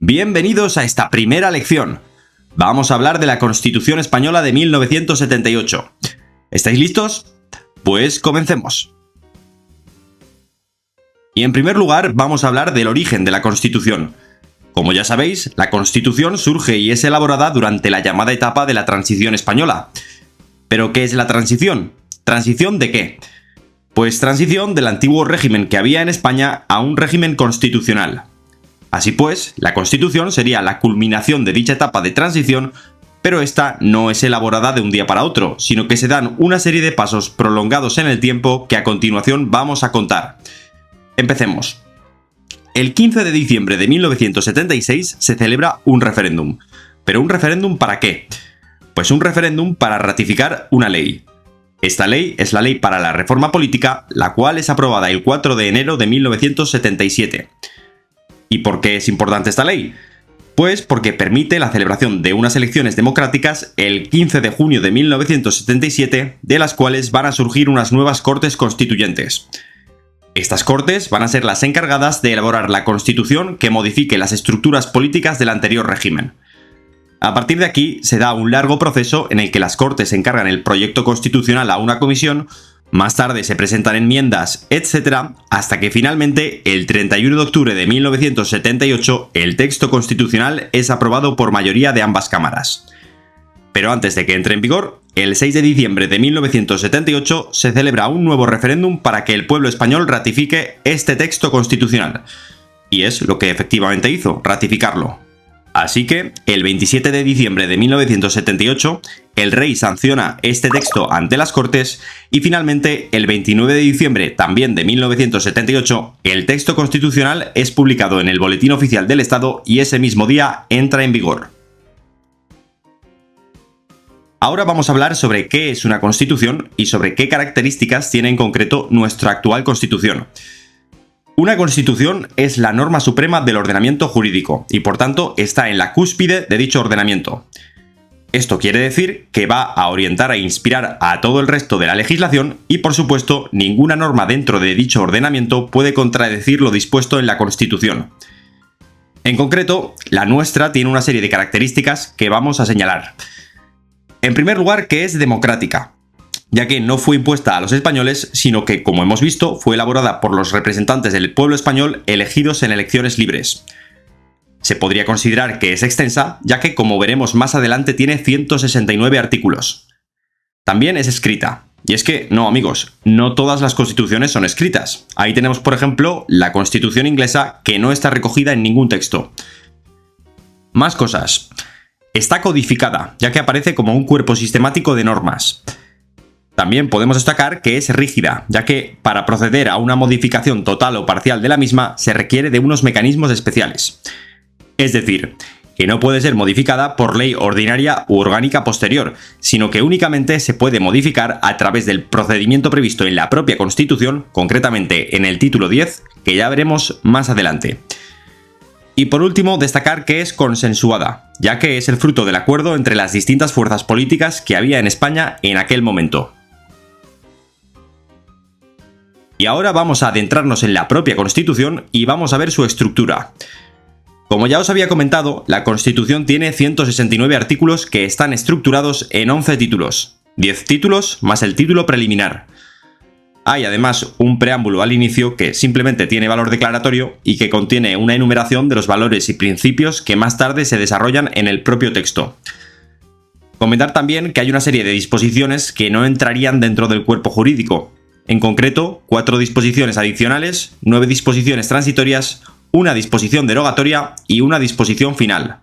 Bienvenidos a esta primera lección. Vamos a hablar de la Constitución Española de 1978. ¿Estáis listos? Pues comencemos. Y en primer lugar vamos a hablar del origen de la Constitución. Como ya sabéis, la Constitución surge y es elaborada durante la llamada etapa de la Transición Española. ¿Pero qué es la transición? ¿Transición de qué? Pues transición del antiguo régimen que había en España a un régimen constitucional. Así pues, la Constitución sería la culminación de dicha etapa de transición, pero esta no es elaborada de un día para otro, sino que se dan una serie de pasos prolongados en el tiempo que a continuación vamos a contar. Empecemos. El 15 de diciembre de 1976 se celebra un referéndum. ¿Pero un referéndum para qué? Pues un referéndum para ratificar una ley. Esta ley es la Ley para la Reforma Política, la cual es aprobada el 4 de enero de 1977. ¿Y por qué es importante esta ley? Pues porque permite la celebración de unas elecciones democráticas el 15 de junio de 1977, de las cuales van a surgir unas nuevas Cortes Constituyentes. Estas Cortes van a ser las encargadas de elaborar la Constitución que modifique las estructuras políticas del anterior régimen. A partir de aquí se da un largo proceso en el que las Cortes encargan el proyecto constitucional a una comisión, más tarde se presentan enmiendas, etc., hasta que finalmente, el 31 de octubre de 1978, el texto constitucional es aprobado por mayoría de ambas cámaras. Pero antes de que entre en vigor, el 6 de diciembre de 1978 se celebra un nuevo referéndum para que el pueblo español ratifique este texto constitucional. Y es lo que efectivamente hizo, ratificarlo. Así que, el 27 de diciembre de 1978, el rey sanciona este texto ante las Cortes y finalmente, el 29 de diciembre también de 1978, el texto constitucional es publicado en el Boletín Oficial del Estado y ese mismo día entra en vigor. Ahora vamos a hablar sobre qué es una Constitución y sobre qué características tiene en concreto nuestra actual Constitución. Una Constitución es la norma suprema del ordenamiento jurídico y por tanto está en la cúspide de dicho ordenamiento. Esto quiere decir que va a orientar e inspirar a todo el resto de la legislación y por supuesto ninguna norma dentro de dicho ordenamiento puede contradecir lo dispuesto en la Constitución. En concreto, la nuestra tiene una serie de características que vamos a señalar. En primer lugar, que es democrática, ya que no fue impuesta a los españoles, sino que, como hemos visto, fue elaborada por los representantes del pueblo español elegidos en elecciones libres. Se podría considerar que es extensa, ya que, como veremos más adelante, tiene 169 artículos. También es escrita. Y es que, no amigos, no todas las constituciones son escritas. Ahí tenemos, por ejemplo, la Constitución inglesa, que no está recogida en ningún texto. Más cosas. Está codificada, ya que aparece como un cuerpo sistemático de normas. También podemos destacar que es rígida, ya que para proceder a una modificación total o parcial de la misma se requiere de unos mecanismos especiales. Es decir, que no puede ser modificada por ley ordinaria u orgánica posterior, sino que únicamente se puede modificar a través del procedimiento previsto en la propia Constitución, concretamente en el título 10, que ya veremos más adelante. Y por último, destacar que es consensuada, ya que es el fruto del acuerdo entre las distintas fuerzas políticas que había en España en aquel momento. Y ahora vamos a adentrarnos en la propia Constitución y vamos a ver su estructura. Como ya os había comentado, la Constitución tiene 169 artículos que están estructurados en 11 títulos, 10 títulos más el título preliminar. Hay además un preámbulo al inicio que simplemente tiene valor declaratorio y que contiene una enumeración de los valores y principios que más tarde se desarrollan en el propio texto. Comentar también que hay una serie de disposiciones que no entrarían dentro del cuerpo jurídico. En concreto, 4 disposiciones adicionales, 9 disposiciones transitorias, una disposición derogatoria y una disposición final.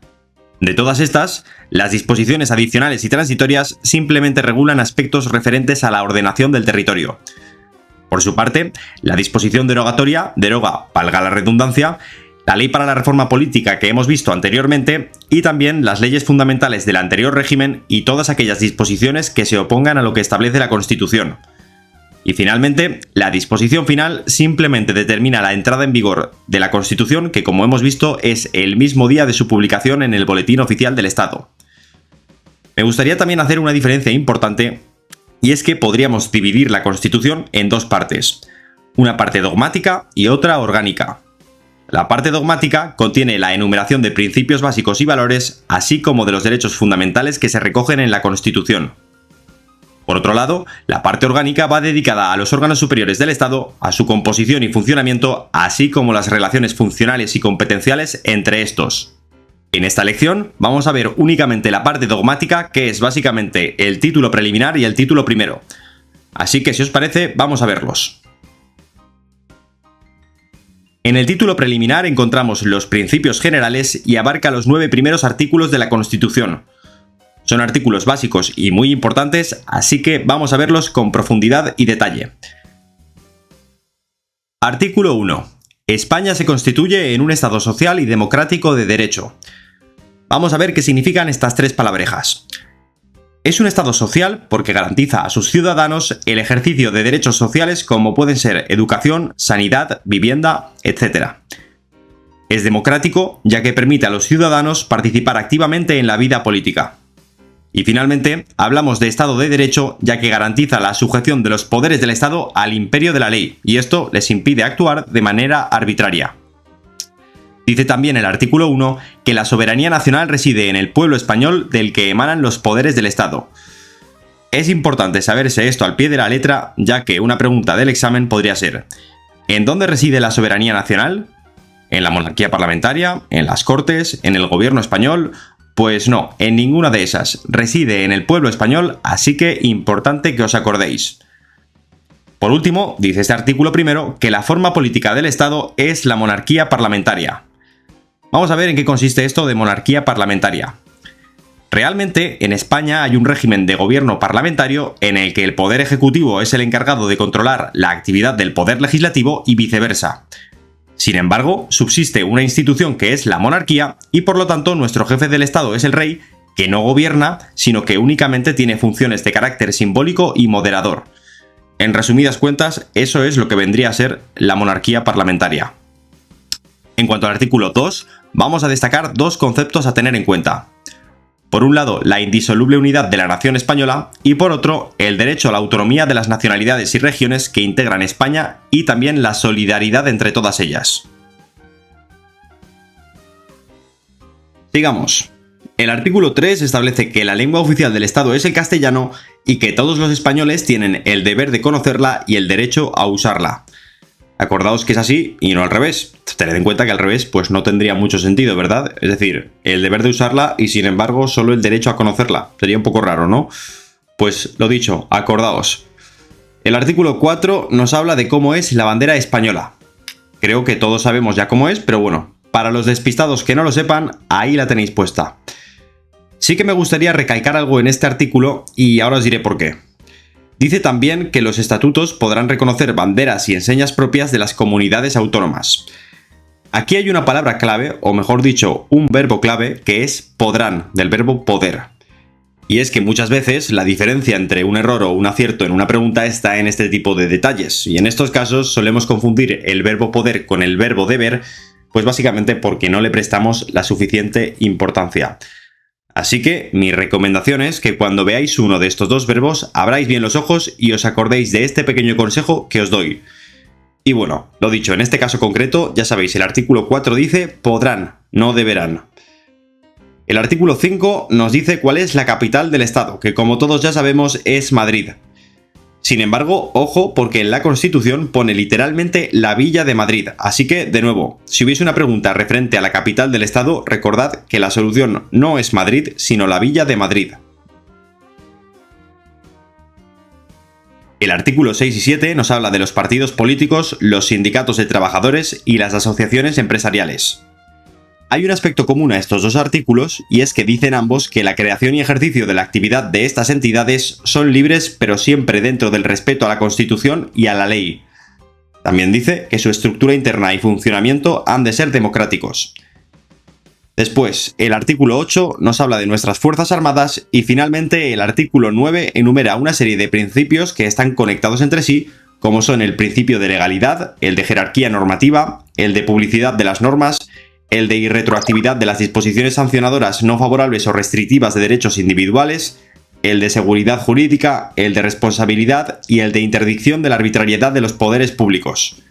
De todas estas, las disposiciones adicionales y transitorias simplemente regulan aspectos referentes a la ordenación del territorio. Por su parte, la disposición derogatoria deroga, valga la redundancia, la Ley para la Reforma Política que hemos visto anteriormente y también las leyes fundamentales del anterior régimen y todas aquellas disposiciones que se opongan a lo que establece la Constitución. Y finalmente, la disposición final simplemente determina la entrada en vigor de la Constitución que, como hemos visto, es el mismo día de su publicación en el Boletín Oficial del Estado. Me gustaría también hacer una diferencia importante, y es que podríamos dividir la Constitución en dos partes, una parte dogmática y otra orgánica. La parte dogmática contiene la enumeración de principios básicos y valores, así como de los derechos fundamentales que se recogen en la Constitución. Por otro lado, la parte orgánica va dedicada a los órganos superiores del Estado, a su composición y funcionamiento, así como las relaciones funcionales y competenciales entre estos. En esta lección vamos a ver únicamente la parte dogmática, que es básicamente el título preliminar y el título primero. Así que si os parece, vamos a verlos. En el título preliminar encontramos los principios generales y abarca los 9 primeros artículos de la Constitución. Son artículos básicos y muy importantes, así que vamos a verlos con profundidad y detalle. Artículo 1. España se constituye en un Estado social y democrático de derecho. Vamos a ver qué significan estas tres palabrejas. Es un Estado social porque garantiza a sus ciudadanos el ejercicio de derechos sociales como pueden ser educación, sanidad, vivienda, etc. Es democrático ya que permite a los ciudadanos participar activamente en la vida política. Y finalmente, hablamos de Estado de Derecho ya que garantiza la sujeción de los poderes del Estado al imperio de la ley, y esto les impide actuar de manera arbitraria. Dice también el artículo 1 que la soberanía nacional reside en el pueblo español del que emanan los poderes del Estado. Es importante saberse esto al pie de la letra, ya que una pregunta del examen podría ser: ¿en dónde reside la soberanía nacional? ¿En la monarquía parlamentaria? ¿En las Cortes? ¿En el gobierno español? Pues no, en ninguna de esas. Reside en el pueblo español, así que importante que os acordéis. Por último, dice este artículo primero que la forma política del Estado es la monarquía parlamentaria. Vamos a ver en qué consiste esto de monarquía parlamentaria. Realmente, en España hay un régimen de gobierno parlamentario en el que el poder ejecutivo es el encargado de controlar la actividad del poder legislativo y viceversa. Sin embargo, subsiste una institución que es la monarquía y por lo tanto nuestro jefe del Estado es el rey, que no gobierna, sino que únicamente tiene funciones de carácter simbólico y moderador. En resumidas cuentas, eso es lo que vendría a ser la monarquía parlamentaria. En cuanto al artículo 2, vamos a destacar dos conceptos a tener en cuenta. Por un lado, la indisoluble unidad de la nación española y por otro, el derecho a la autonomía de las nacionalidades y regiones que integran España y también la solidaridad entre todas ellas. Sigamos. El artículo 3 establece que la lengua oficial del Estado es el castellano y que todos los españoles tienen el deber de conocerla y el derecho a usarla. Acordaos que es así y no al revés. Tened en cuenta que al revés pues no tendría mucho sentido, ¿verdad? Es decir, el deber de usarla y sin embargo solo el derecho a conocerla. Sería un poco raro, ¿no? Pues lo dicho, acordaos. El artículo 4 nos habla de cómo es la bandera española. Creo que todos sabemos ya cómo es, pero bueno, para los despistados que no lo sepan, ahí la tenéis puesta. Sí que me gustaría recalcar algo en este artículo y ahora os diré por qué. Dice también que los estatutos podrán reconocer banderas y enseñas propias de las comunidades autónomas. Aquí hay una palabra clave, o mejor dicho, un verbo clave, que es podrán, del verbo poder. Y es que muchas veces la diferencia entre un error o un acierto en una pregunta está en este tipo de detalles, y en estos casos solemos confundir el verbo poder con el verbo deber, pues básicamente porque no le prestamos la suficiente importancia. Así que mi recomendación es que cuando veáis uno de estos dos verbos abráis bien los ojos y os acordéis de este pequeño consejo que os doy. Y bueno, lo dicho, en este caso concreto, ya sabéis, el artículo 4 dice podrán, no deberán. El artículo 5 nos dice cuál es la capital del Estado, que como todos ya sabemos es Madrid. Sin embargo, ojo, porque en la Constitución pone literalmente la Villa de Madrid, así que, de nuevo, si hubiese una pregunta referente a la capital del Estado, recordad que la solución no es Madrid, sino la Villa de Madrid. El artículo 6 y 7 nos habla de los partidos políticos, los sindicatos de trabajadores y las asociaciones empresariales. Hay un aspecto común a estos dos artículos, y es que dicen ambos que la creación y ejercicio de la actividad de estas entidades son libres, pero siempre dentro del respeto a la Constitución y a la ley. También dice que su estructura interna y funcionamiento han de ser democráticos. Después, el artículo 8 nos habla de nuestras Fuerzas Armadas y finalmente el artículo 9 enumera una serie de principios que están conectados entre sí, como son el principio de legalidad, el de jerarquía normativa, el de publicidad de las normas, el de irretroactividad de las disposiciones sancionadoras no favorables o restrictivas de derechos individuales, el de seguridad jurídica, el de responsabilidad y el de interdicción de la arbitrariedad de los poderes públicos.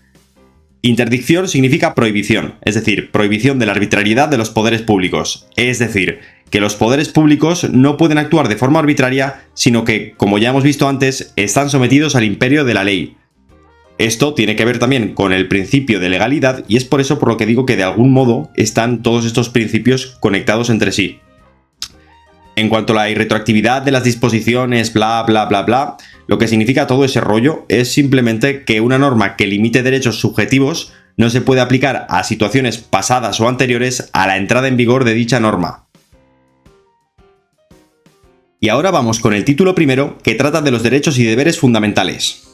Interdicción significa prohibición, es decir, prohibición de la arbitrariedad de los poderes públicos. Es decir, que los poderes públicos no pueden actuar de forma arbitraria, sino que, como ya hemos visto antes, están sometidos al imperio de la ley. Esto tiene que ver también con el principio de legalidad y es por eso por lo que digo que de algún modo están todos estos principios conectados entre sí. En cuanto a la irretroactividad de las disposiciones, bla bla bla bla, lo que significa todo ese rollo es simplemente que una norma que limite derechos subjetivos no se puede aplicar a situaciones pasadas o anteriores a la entrada en vigor de dicha norma. Y ahora vamos con el título primero, que trata de los derechos y deberes fundamentales.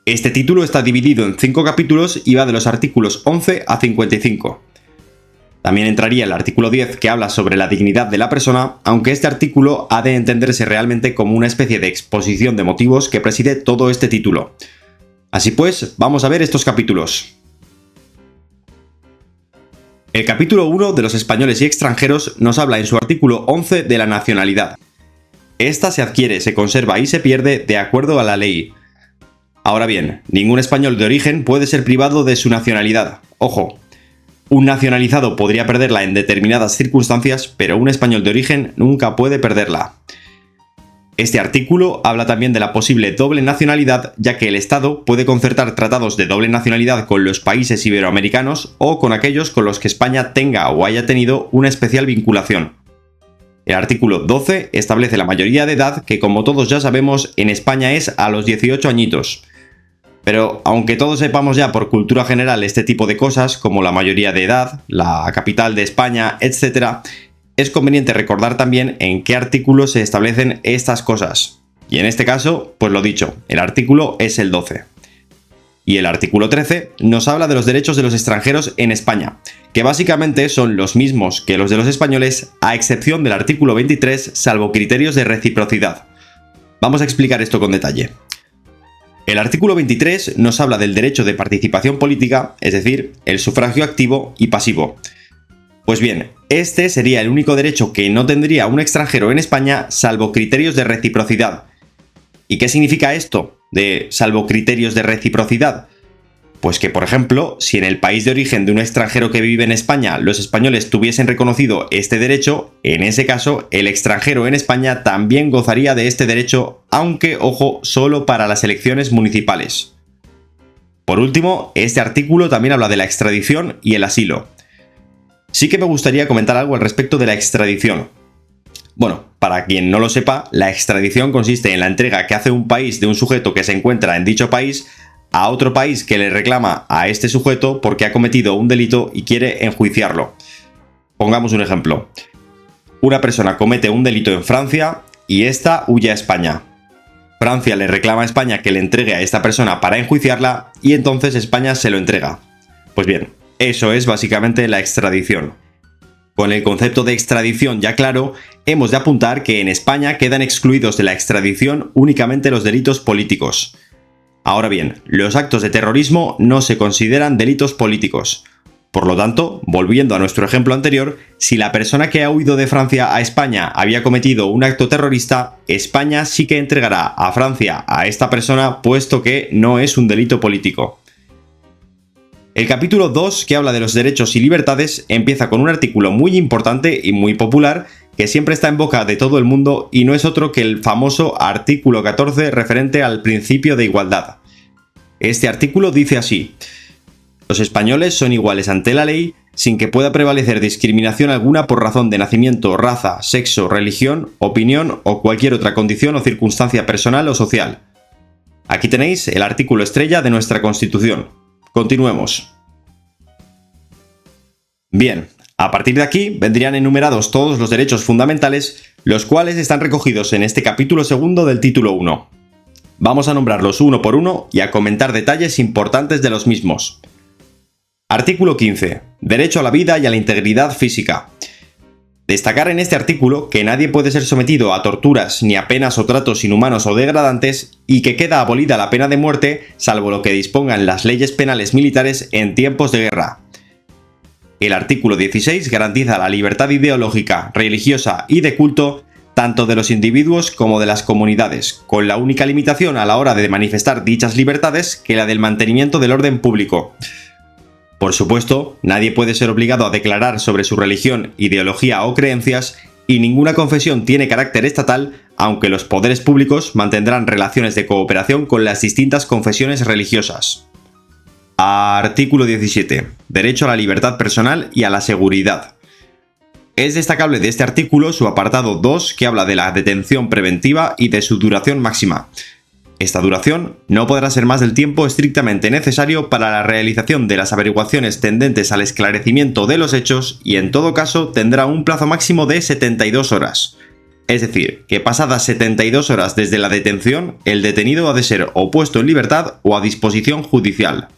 Este título está dividido en 5 capítulos y va de los artículos 11 a 55. También entraría el artículo 10 que habla sobre la dignidad de la persona, aunque este artículo ha de entenderse realmente como una especie de exposición de motivos que preside todo este título. Así pues, vamos a ver estos capítulos. El capítulo 1 de los españoles y extranjeros nos habla en su artículo 11 de la nacionalidad. Esta se adquiere, se conserva y se pierde de acuerdo a la ley. Ahora bien, ningún español de origen puede ser privado de su nacionalidad. Ojo. Un nacionalizado podría perderla en determinadas circunstancias, pero un español de origen nunca puede perderla. Este artículo habla también de la posible doble nacionalidad, ya que el Estado puede concertar tratados de doble nacionalidad con los países iberoamericanos o con aquellos con los que España tenga o haya tenido una especial vinculación. El artículo 12 establece la mayoría de edad, que como todos ya sabemos, en España es a los 18 añitos. Pero aunque todos sepamos ya por cultura general este tipo de cosas, como la mayoría de edad, la capital de España, etc., es conveniente recordar también en qué artículo se establecen estas cosas. Y en este caso, pues lo dicho, el artículo es el 12. Y el artículo 13 nos habla de los derechos de los extranjeros en España, que básicamente son los mismos que los de los españoles, a excepción del artículo 23, salvo criterios de reciprocidad. Vamos a explicar esto con detalle. El artículo 23 nos habla del derecho de participación política, es decir, el sufragio activo y pasivo. Pues bien, este sería el único derecho que no tendría un extranjero en España salvo criterios de reciprocidad. ¿Y qué significa esto de salvo criterios de reciprocidad? Pues que, por ejemplo, si en el país de origen de un extranjero que vive en España los españoles tuviesen reconocido este derecho, en ese caso el extranjero en España también gozaría de este derecho, aunque, ojo, solo para las elecciones municipales. Por último, este artículo también habla de la extradición y el asilo. Sí que me gustaría comentar algo al respecto de la extradición. Bueno, para quien no lo sepa, la extradición consiste en la entrega que hace un país de un sujeto que se encuentra en dicho país a otro país que le reclama a este sujeto porque ha cometido un delito y quiere enjuiciarlo. Pongamos un ejemplo. Una persona comete un delito en Francia y ésta huye a España. Francia le reclama a España que le entregue a esta persona para enjuiciarla y entonces España se lo entrega. Pues bien, eso es básicamente la extradición. Con el concepto de extradición ya claro, hemos de apuntar que en España quedan excluidos de la extradición únicamente los delitos políticos. Ahora bien, los actos de terrorismo no se consideran delitos políticos. Por lo tanto, volviendo a nuestro ejemplo anterior, si la persona que ha huido de Francia a España había cometido un acto terrorista, España sí que entregará a Francia a esta persona, puesto que no es un delito político. El capítulo 2, que habla de los derechos y libertades, empieza con un artículo muy importante y muy popular que siempre está en boca de todo el mundo y no es otro que el famoso artículo 14 referente al principio de igualdad. Este artículo dice así: los españoles son iguales ante la ley sin que pueda prevalecer discriminación alguna por razón de nacimiento, raza, sexo, religión, opinión o cualquier otra condición o circunstancia personal o social. Aquí tenéis el artículo estrella de nuestra Constitución. Continuemos. Bien, a partir de aquí vendrían enumerados todos los derechos fundamentales, los cuales están recogidos en este capítulo segundo del título 1. Vamos a nombrarlos uno por uno y a comentar detalles importantes de los mismos. Artículo 15. Derecho a la vida y a la integridad física. Destacar en este artículo que nadie puede ser sometido a torturas ni a penas o tratos inhumanos o degradantes y que queda abolida la pena de muerte salvo lo que dispongan las leyes penales militares en tiempos de guerra. El artículo 16 garantiza la libertad ideológica, religiosa y de culto tanto de los individuos como de las comunidades, con la única limitación a la hora de manifestar dichas libertades que la del mantenimiento del orden público. Por supuesto, nadie puede ser obligado a declarar sobre su religión, ideología o creencias, y ninguna confesión tiene carácter estatal, aunque los poderes públicos mantendrán relaciones de cooperación con las distintas confesiones religiosas. Artículo 17. Derecho a la libertad personal y a la seguridad. Es destacable de este artículo su apartado 2, que habla de la detención preventiva y de su duración máxima. Esta duración no podrá ser más del tiempo estrictamente necesario para la realización de las averiguaciones tendentes al esclarecimiento de los hechos y en todo caso tendrá un plazo máximo de 72 horas. Es decir, que pasadas 72 horas desde la detención, el detenido ha de ser o puesto en libertad o a disposición judicial.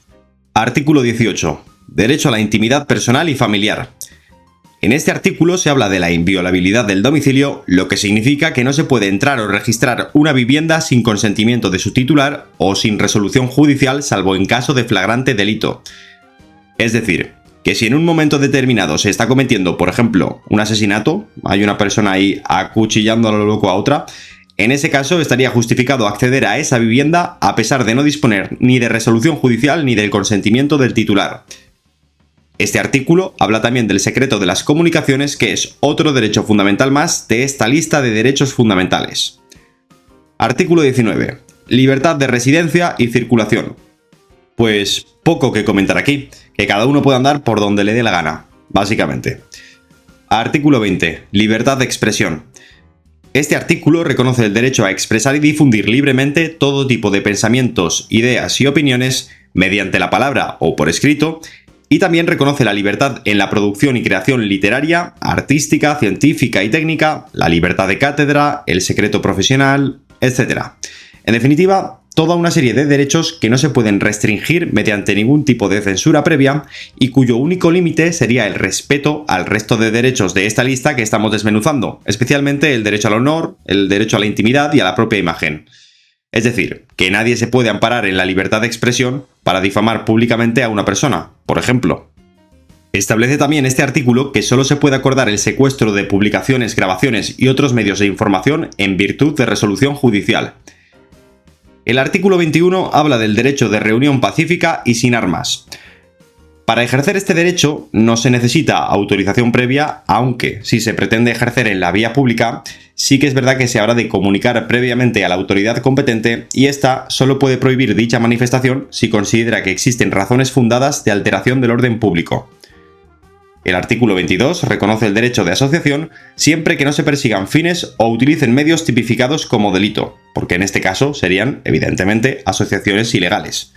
Artículo 18. Derecho a la intimidad personal y familiar. En este artículo se habla de la inviolabilidad del domicilio, lo que significa que no se puede entrar o registrar una vivienda sin consentimiento de su titular o sin resolución judicial salvo en caso de flagrante delito. Es decir, que si en un momento determinado se está cometiendo, por ejemplo, un asesinato, hay una persona ahí acuchillando a lo loco a otra, en ese caso estaría justificado acceder a esa vivienda a pesar de no disponer ni de resolución judicial ni del consentimiento del titular. Este artículo habla también del secreto de las comunicaciones, que es otro derecho fundamental más de esta lista de derechos fundamentales. Artículo 19. Libertad de residencia y circulación. Pues poco que comentar aquí, que cada uno puede andar por donde le dé la gana, básicamente. Artículo 20. Libertad de expresión. Este artículo reconoce el derecho a expresar y difundir libremente todo tipo de pensamientos, ideas y opiniones mediante la palabra o por escrito, y también reconoce la libertad en la producción y creación literaria, artística, científica y técnica, la libertad de cátedra, el secreto profesional, etc. En definitiva, toda una serie de derechos que no se pueden restringir mediante ningún tipo de censura previa y cuyo único límite sería el respeto al resto de derechos de esta lista que estamos desmenuzando, especialmente el derecho al honor, el derecho a la intimidad y a la propia imagen. Es decir, que nadie se puede amparar en la libertad de expresión para difamar públicamente a una persona, por ejemplo. Establece también este artículo que solo se puede acordar el secuestro de publicaciones, grabaciones y otros medios de información en virtud de resolución judicial. El artículo 21 habla del derecho de reunión pacífica y sin armas. Para ejercer este derecho no se necesita autorización previa, aunque si se pretende ejercer en la vía pública, sí que es verdad que se habrá de comunicar previamente a la autoridad competente y ésta solo puede prohibir dicha manifestación si considera que existen razones fundadas de alteración del orden público. El artículo 22 reconoce el derecho de asociación siempre que no se persigan fines o utilicen medios tipificados como delito, porque en este caso serían, evidentemente, asociaciones ilegales.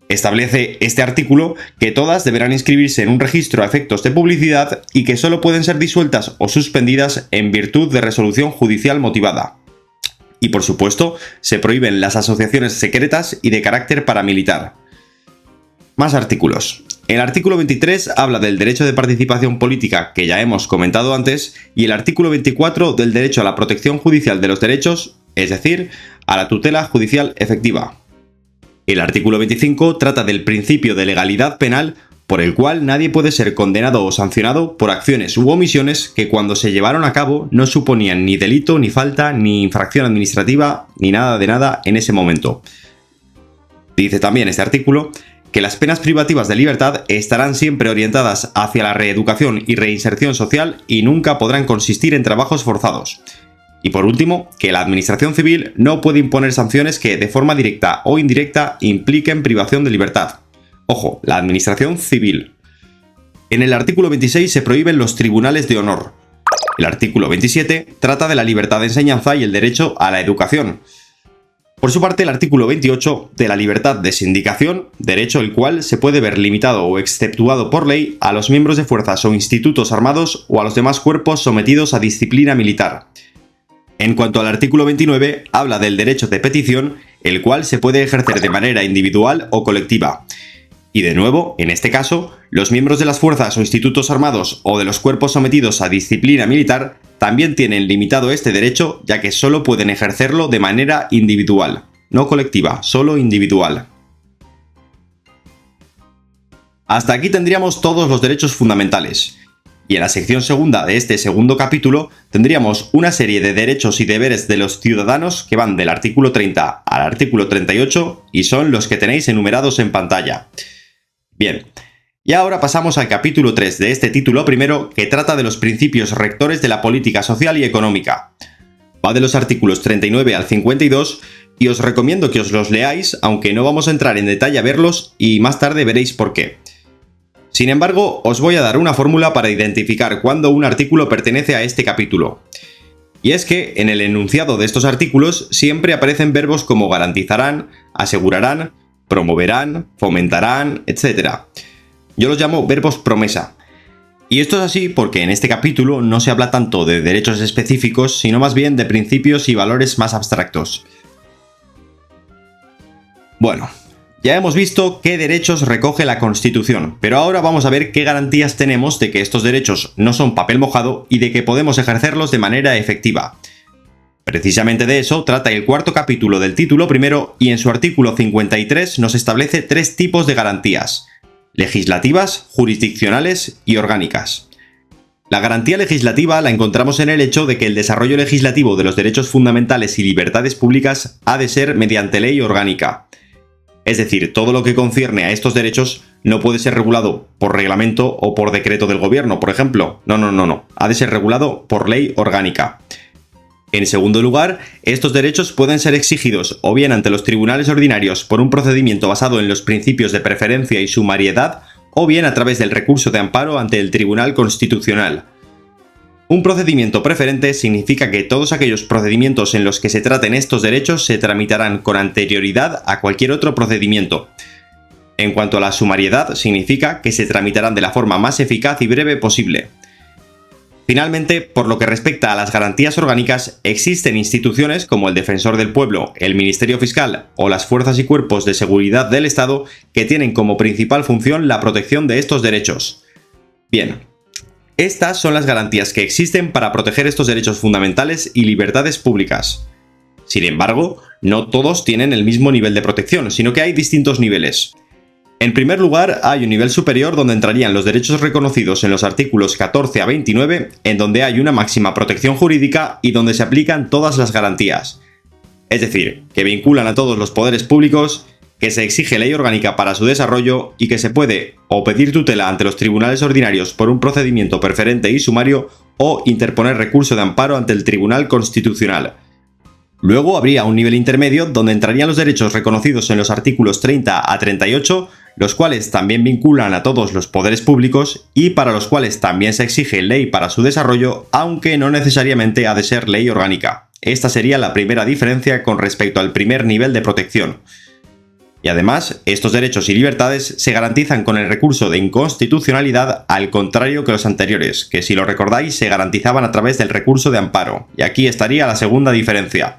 Establece este artículo que todas deberán inscribirse en un registro a efectos de publicidad y que solo pueden ser disueltas o suspendidas en virtud de resolución judicial motivada. Y por supuesto, se prohíben las asociaciones secretas y de carácter paramilitar. Más artículos. El artículo 23 habla del derecho de participación política, que ya hemos comentado antes, y el artículo 24 del derecho a la protección judicial de los derechos, es decir, a la tutela judicial efectiva. El artículo 25 trata del principio de legalidad penal, por el cual nadie puede ser condenado o sancionado por acciones u omisiones que cuando se llevaron a cabo no suponían ni delito, ni falta, ni infracción administrativa, ni nada de nada en ese momento. Dice también este artículo que las penas privativas de libertad estarán siempre orientadas hacia la reeducación y reinserción social y nunca podrán consistir en trabajos forzados. Y por último, que la administración civil no puede imponer sanciones que, de forma directa o indirecta, impliquen privación de libertad. Ojo, la administración civil. En el artículo 26 se prohíben los tribunales de honor. El artículo 27 trata de la libertad de enseñanza y el derecho a la educación. Por su parte, el artículo 28 de la libertad de sindicación, derecho el cual se puede ver limitado o exceptuado por ley a los miembros de fuerzas o institutos armados o a los demás cuerpos sometidos a disciplina militar. En cuanto al artículo 29, habla del derecho de petición, el cual se puede ejercer de manera individual o colectiva. Y de nuevo, en este caso, los miembros de las fuerzas o institutos armados o de los cuerpos sometidos a disciplina militar también tienen limitado este derecho, ya que solo pueden ejercerlo de manera individual, no colectiva, solo individual. Hasta aquí tendríamos todos los derechos fundamentales. Y en la sección segunda de este segundo capítulo tendríamos una serie de derechos y deberes de los ciudadanos que van del artículo 30 al artículo 38 y son los que tenéis enumerados en pantalla. Bien, Y ahora pasamos al capítulo 3 de este título primero, que trata de los principios rectores de la política social y económica. Va de los artículos 39 al 52 y os recomiendo que os los leáis, aunque no vamos a entrar en detalle a verlos y más tarde veréis por qué. Sin embargo, os voy a dar una fórmula para identificar cuándo un artículo pertenece a este capítulo. Y es que en el enunciado de estos artículos siempre aparecen verbos como garantizarán, asegurarán, promoverán, fomentarán, etc. Yo los llamo verbos promesa. Y esto es así porque en este capítulo no se habla tanto de derechos específicos, sino más bien de principios y valores más abstractos. Bueno, ya hemos visto qué derechos recoge la Constitución, pero ahora vamos a ver qué garantías tenemos de que estos derechos no son papel mojado y de que podemos ejercerlos de manera efectiva. Precisamente de eso trata el cuarto capítulo del título primero y en su artículo 53 nos establece tres tipos de garantías: legislativas, jurisdiccionales y orgánicas. La garantía legislativa la encontramos en el hecho de que el desarrollo legislativo de los derechos fundamentales y libertades públicas ha de ser mediante ley orgánica. Es decir, todo lo que concierne a estos derechos no puede ser regulado por reglamento o por decreto del gobierno, por ejemplo. No. Ha de ser regulado por ley orgánica. En segundo lugar, estos derechos pueden ser exigidos o bien ante los tribunales ordinarios por un procedimiento basado en los principios de preferencia y sumariedad, o bien a través del recurso de amparo ante el Tribunal Constitucional. Un procedimiento preferente significa que todos aquellos procedimientos en los que se traten estos derechos se tramitarán con anterioridad a cualquier otro procedimiento. En cuanto a la sumariedad, significa que se tramitarán de la forma más eficaz y breve posible. Finalmente, por lo que respecta a las garantías orgánicas, existen instituciones como el Defensor del Pueblo, el Ministerio Fiscal o las fuerzas y cuerpos de seguridad del Estado que tienen como principal función la protección de estos derechos. Bien. Estas son las garantías que existen para proteger estos derechos fundamentales y libertades públicas. Sin embargo, no todos tienen el mismo nivel de protección, sino que hay distintos niveles. En primer lugar, hay un nivel superior donde entrarían los derechos reconocidos en los artículos 14 a 29, en donde hay una máxima protección jurídica y donde se aplican todas las garantías. Es decir, que vinculan a todos los poderes públicos, que se exige ley orgánica para su desarrollo y que se puede o pedir tutela ante los tribunales ordinarios por un procedimiento preferente y sumario o interponer recurso de amparo ante el Tribunal Constitucional. Luego habría un nivel intermedio donde entrarían los derechos reconocidos en los artículos 30 a 38, los cuales también vinculan a todos los poderes públicos y para los cuales también se exige ley para su desarrollo, aunque no necesariamente ha de ser ley orgánica. Esta sería la primera diferencia con respecto al primer nivel de protección. Y además, estos derechos y libertades se garantizan con el recurso de inconstitucionalidad, al contrario que los anteriores, que si lo recordáis se garantizaban a través del recurso de amparo. Y aquí estaría la segunda diferencia.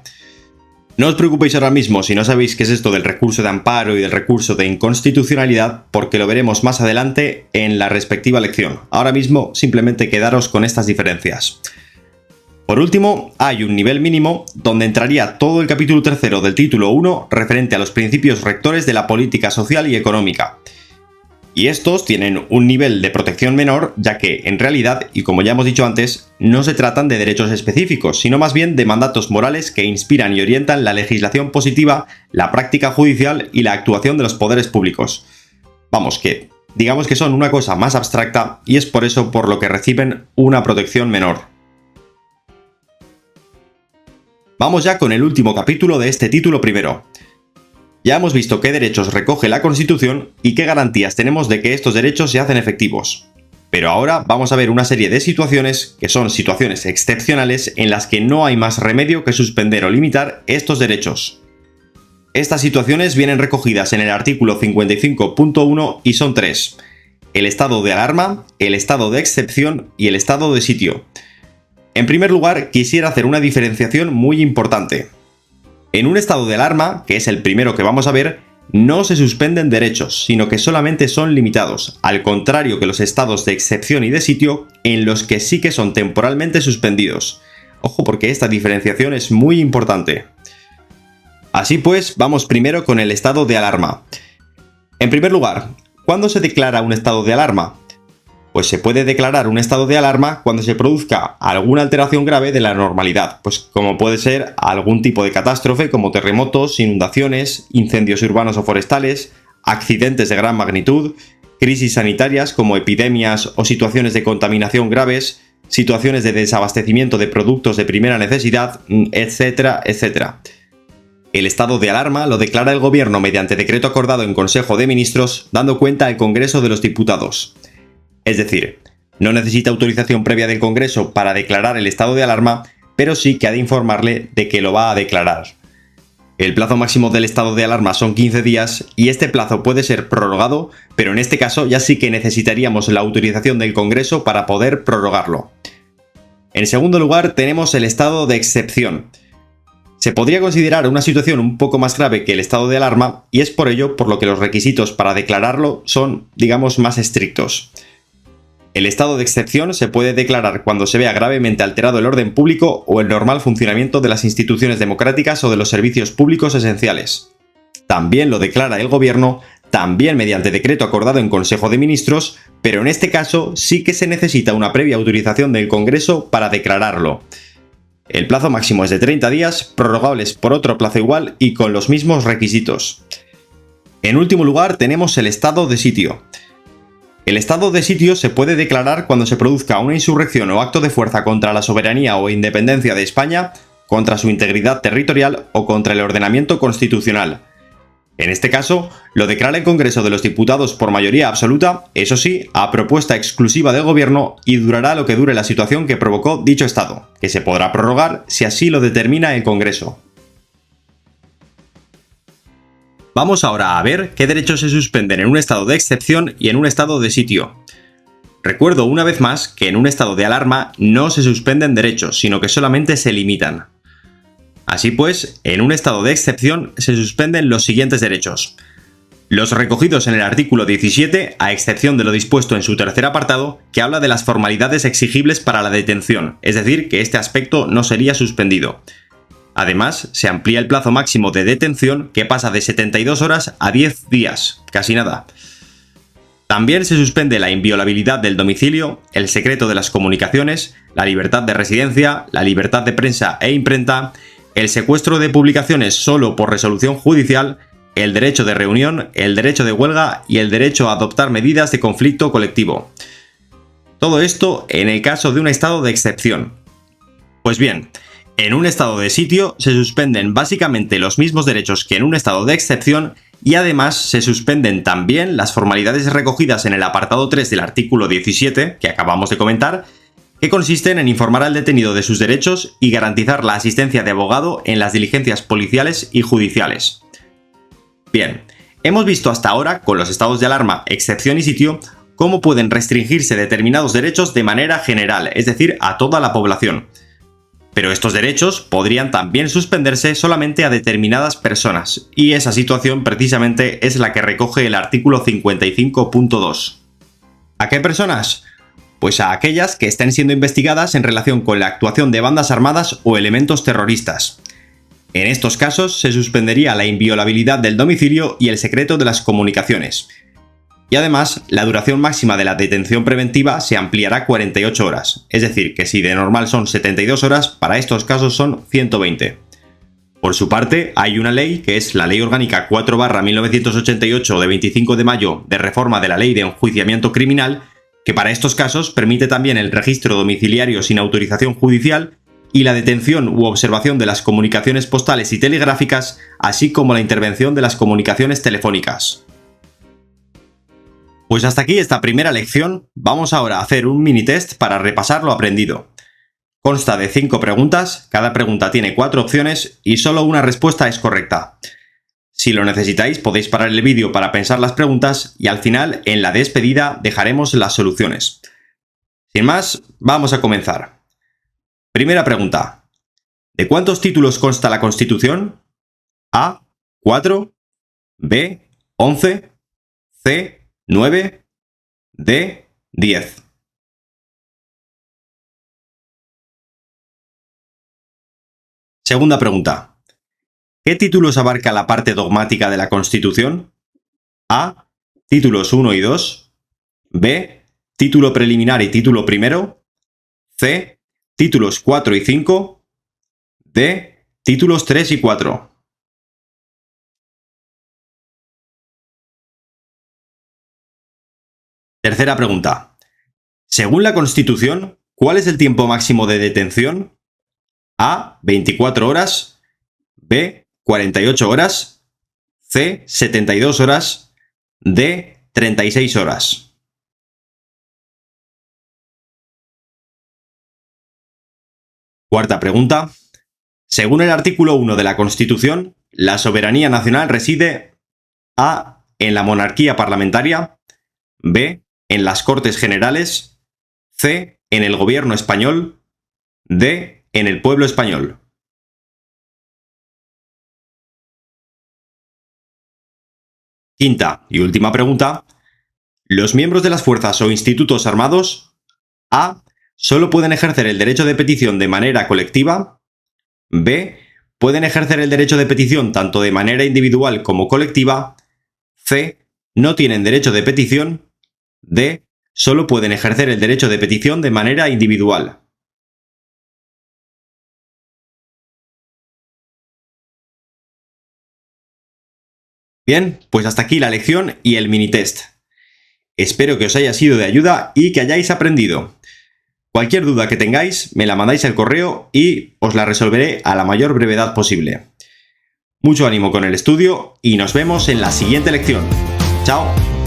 No os preocupéis ahora mismo si no sabéis qué es esto del recurso de amparo y del recurso de inconstitucionalidad, porque lo veremos más adelante en la respectiva lección. Ahora mismo simplemente quedaros con estas diferencias. Por último, hay un nivel mínimo donde entraría todo el capítulo tercero del título 1 referente a los principios rectores de la política social y económica. Y estos tienen un nivel de protección menor, ya que, en realidad, y como ya hemos dicho antes, no se tratan de derechos específicos, sino más bien de mandatos morales que inspiran y orientan la legislación positiva, la práctica judicial y la actuación de los poderes públicos. Vamos, que digamos que son una cosa más abstracta y es por eso por lo que reciben una protección menor. Vamos ya con el último capítulo de este título primero. Ya hemos visto qué derechos recoge la Constitución y qué garantías tenemos de que estos derechos se hacen efectivos. Pero ahora vamos a ver una serie de situaciones que son situaciones excepcionales en las que no hay más remedio que suspender o limitar estos derechos. Estas situaciones vienen recogidas en el artículo 55.1 y son tres: el estado de alarma, el estado de excepción y el estado de sitio. En primer lugar, quisiera hacer una diferenciación muy importante. En un estado de alarma, que es el primero que vamos a ver, no se suspenden derechos, sino que solamente son limitados, al contrario que los estados de excepción y de sitio, en los que sí que son temporalmente suspendidos. Ojo, porque esta diferenciación es muy importante. Así pues, vamos primero con el estado de alarma. En primer lugar, ¿cuándo se declara un estado de alarma? Pues se puede declarar un estado de alarma cuando se produzca alguna alteración grave de la normalidad, pues como puede ser algún tipo de catástrofe como terremotos, inundaciones, incendios urbanos o forestales, accidentes de gran magnitud, crisis sanitarias como epidemias o situaciones de contaminación graves, situaciones de desabastecimiento de productos de primera necesidad, etcétera, etcétera. El estado de alarma lo declara el Gobierno mediante decreto acordado en Consejo de Ministros, dando cuenta al Congreso de los Diputados. Es decir, no necesita autorización previa del Congreso para declarar el estado de alarma, pero sí que ha de informarle de que lo va a declarar. El plazo máximo del estado de alarma son 15 días y este plazo puede ser prorrogado, pero en este caso ya sí que necesitaríamos la autorización del Congreso para poder prorrogarlo. En segundo lugar, tenemos el estado de excepción. Se podría considerar una situación un poco más grave que el estado de alarma y es por ello por lo que los requisitos para declararlo son, digamos, más estrictos. El estado de excepción se puede declarar cuando se vea gravemente alterado el orden público o el normal funcionamiento de las instituciones democráticas o de los servicios públicos esenciales. También lo declara el Gobierno, también mediante decreto acordado en Consejo de Ministros, pero en este caso sí que se necesita una previa autorización del Congreso para declararlo. El plazo máximo es de 30 días, prorrogables por otro plazo igual y con los mismos requisitos. En último lugar tenemos el estado de sitio. El estado de sitio se puede declarar cuando se produzca una insurrección o acto de fuerza contra la soberanía o independencia de España, contra su integridad territorial o contra el ordenamiento constitucional. En este caso, lo declara el Congreso de los Diputados por mayoría absoluta, eso sí, a propuesta exclusiva del Gobierno y durará lo que dure la situación que provocó dicho estado, que se podrá prorrogar si así lo determina el Congreso. Vamos ahora a ver qué derechos se suspenden en un estado de excepción y en un estado de sitio. Recuerdo una vez más que en un estado de alarma no se suspenden derechos, sino que solamente se limitan. Así pues, en un estado de excepción se suspenden los siguientes derechos. Los recogidos en el artículo 17, a excepción de lo dispuesto en su tercer apartado, que habla de las formalidades exigibles para la detención, es decir, que este aspecto no sería suspendido. Además, se amplía el plazo máximo de detención, que pasa de 72 horas a 10 días, casi nada. También se suspende la inviolabilidad del domicilio, el secreto de las comunicaciones, la libertad de residencia, la libertad de prensa e imprenta, el secuestro de publicaciones solo por resolución judicial, el derecho de reunión, el derecho de huelga y el derecho a adoptar medidas de conflicto colectivo. Todo esto en el caso de un estado de excepción. Pues bien, en un estado de sitio se suspenden básicamente los mismos derechos que en un estado de excepción y además se suspenden también las formalidades recogidas en el apartado 3 del artículo 17, que acabamos de comentar, que consisten en informar al detenido de sus derechos y garantizar la asistencia de abogado en las diligencias policiales y judiciales. Bien, hemos visto hasta ahora, con los estados de alarma, excepción y sitio, cómo pueden restringirse determinados derechos de manera general, es decir, a toda la población. Pero estos derechos podrían también suspenderse solamente a determinadas personas, y esa situación precisamente es la que recoge el artículo 55.2. ¿A qué personas? Pues a aquellas que estén siendo investigadas en relación con la actuación de bandas armadas o elementos terroristas. En estos casos se suspendería la inviolabilidad del domicilio y el secreto de las comunicaciones. Y además, la duración máxima de la detención preventiva se ampliará a 48 horas, es decir, que si de normal son 72 horas, para estos casos son 120. Por su parte, hay una ley, que es la Ley Orgánica 4/1988 de 25 de mayo de reforma de la Ley de Enjuiciamiento Criminal, que para estos casos permite también el registro domiciliario sin autorización judicial y la detención u observación de las comunicaciones postales y telegráficas, así como la intervención de las comunicaciones telefónicas. Pues hasta aquí esta primera lección, vamos ahora a hacer un mini test para repasar lo aprendido. Consta de 5 preguntas, cada pregunta tiene 4 opciones y solo una respuesta es correcta. Si lo necesitáis podéis parar el vídeo para pensar las preguntas y al final, en la despedida, dejaremos las soluciones. Sin más, vamos a comenzar. Primera pregunta. ¿De cuántos títulos consta la Constitución? A. 4. B. 11. C. 9. D. 10. Segunda pregunta. ¿Qué títulos abarca la parte dogmática de la Constitución? A. Títulos 1 y 2. B. Título preliminar y título primero. C. Títulos 4 y 5. D. Títulos 3 y 4. Tercera pregunta. Según la Constitución, ¿cuál es el tiempo máximo de detención? A. 24 horas. B. 48 horas. C. 72 horas. D. 36 horas. Cuarta pregunta. Según el artículo 1 de la Constitución, la soberanía nacional reside A. En la monarquía parlamentaria. B. En las Cortes Generales. C. En el gobierno español. D. En el pueblo español. Quinta y última pregunta. Los miembros de las fuerzas o institutos armados A. Solo pueden ejercer el derecho de petición de manera colectiva. B. Pueden ejercer el derecho de petición tanto de manera individual como colectiva. C. No tienen derecho de petición. D. Solo pueden ejercer el derecho de petición de manera individual. Bien, pues hasta aquí la lección y el mini test. Espero que os haya sido de ayuda y que hayáis aprendido. Cualquier duda que tengáis, me la mandáis al correo y os la resolveré a la mayor brevedad posible. Mucho ánimo con el estudio y nos vemos en la siguiente lección. ¡Chao!